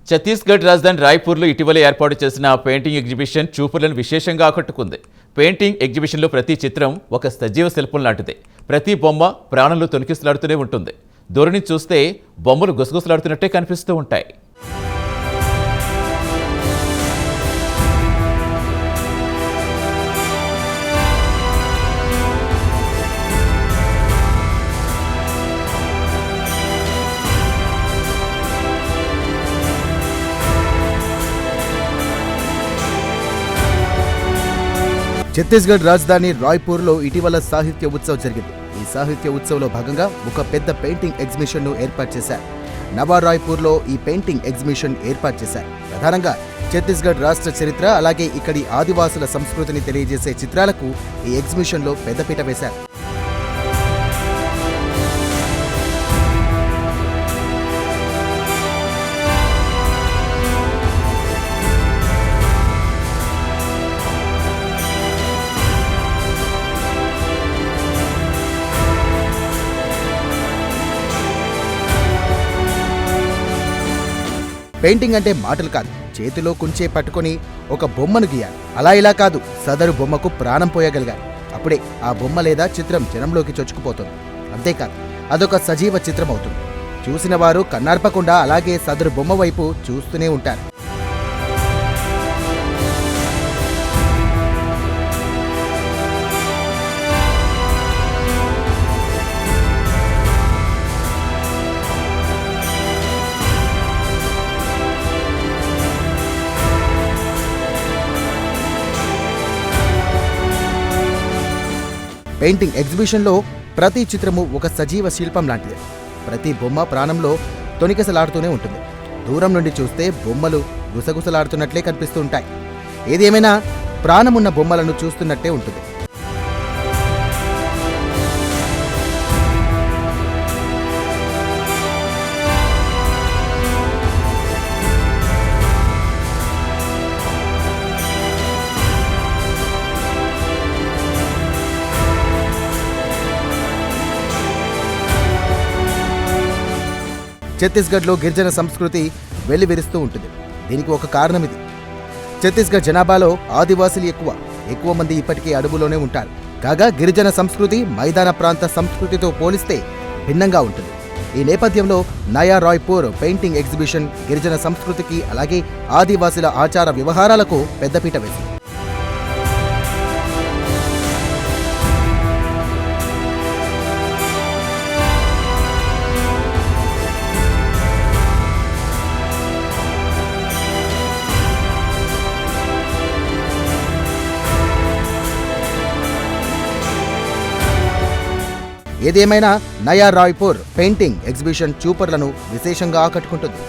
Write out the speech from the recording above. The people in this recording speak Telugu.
ఛత్తీస్గఢ్ రాజధాని రాయ్పూర్లో ఇటీవల ఏర్పాటు చేసిన పెయింటింగ్ ఎగ్జిబిషన్ చూపులను విశేషంగా ఆకట్టుకుంది. పెయింటింగ్ ఎగ్జిబిషన్లో ప్రతి చిత్రం ఒక సజీవ శిల్పం లాంటిదే. ప్రతి బొమ్మ ప్రాణంలో తొణికిసలాడుతూనే ఉంటుంది. దూరం నుంచి చూస్తే బొమ్మలు గుసగుసలాడుతున్నట్టే కనిపిస్తూ ఉంటాయి. ఛత్తీస్గఢ్ రాజధాని రాయ్పూర్లో ఇటీవల సాహిత్య ఉత్సవ్ జరిగింది. ఈ సాహిత్య ఉత్సవ్లో భాగంగా ఒక పెద్ద పెయింటింగ్ ఎగ్జిబిషన్ను ఏర్పాటు చేశారు. నవా రాయ్పూర్లో ఈ పెయింటింగ్ ఎగ్జిబిషన్ ఏర్పాటు చేశారు. ప్రధానంగా ఛత్తీస్గఢ్ రాష్ట్ర చరిత్ర అలాగే ఇక్కడి ఆదివాసుల సంస్కృతిని తెలియజేసే చిత్రాలకు ఈ ఎగ్జిబిషన్లో పెద్దపీట వేశారు. పెయింటింగ్ అంటే మాటలు కాదు, చేతిలో కుంచే పట్టుకొని ఒక బొమ్మను గీయాలి. అలా ఇలా కాదు, సదరు బొమ్మకు ప్రాణం పోయగలిగారు. అప్పుడే ఆ బొమ్మ లేదా చిత్రం జనంలోకి చొచ్చుకుపోతుంది. అంతేకాదు, అదొక సజీవ చిత్రం అవుతుంది. చూసిన వారు కన్నార్పకుండా అలాగే సదరు బొమ్మ వైపు చూస్తూనే ఉంటారు. పెయింటింగ్ ఎగ్జిబిషన్లో ప్రతి చిత్రము ఒక సజీవ శిల్పం లాంటిదే. ప్రతి బొమ్మ ప్రాణంలో తొణికిసలాడుతూనే ఉంటుంది. దూరం నుండి చూస్తే బొమ్మలు గుసగుసలాడుతున్నట్లే కనిపిస్తూ ఉంటాయి. ఏదేమైనా ప్రాణమున్న బొమ్మలను చూస్తున్నట్టే ఉంటుంది. ఛత్తీస్గఢ్లో గిరిజన సంస్కృతి వెల్లివిరుస్తూ ఉంటుంది. దీనికి ఒక కారణం ఇది. ఛత్తీస్గఢ్ జనాభాలో ఆదివాసులు ఎక్కువ మంది ఇప్పటికీ అడవులోనే ఉంటారు. కాగా గిరిజన సంస్కృతి మైదాన ప్రాంత సంస్కృతితో పోలిస్తే భిన్నంగా ఉంటుంది. ఈ నేపథ్యంలో నయా రాయ్పూర్ పెయింటింగ్ ఎగ్జిబిషన్ గిరిజన సంస్కృతికి అలాగే ఆదివాసుల ఆచార వ్యవహారాలకు పెద్దపీట వేసింది. ఏదేమైనా నయా రాయ్పూర్ పెయింటింగ్ ఎగ్జిబిషన్ చూపర్లను విశేషంగా ఆకట్టుకుంటుంది.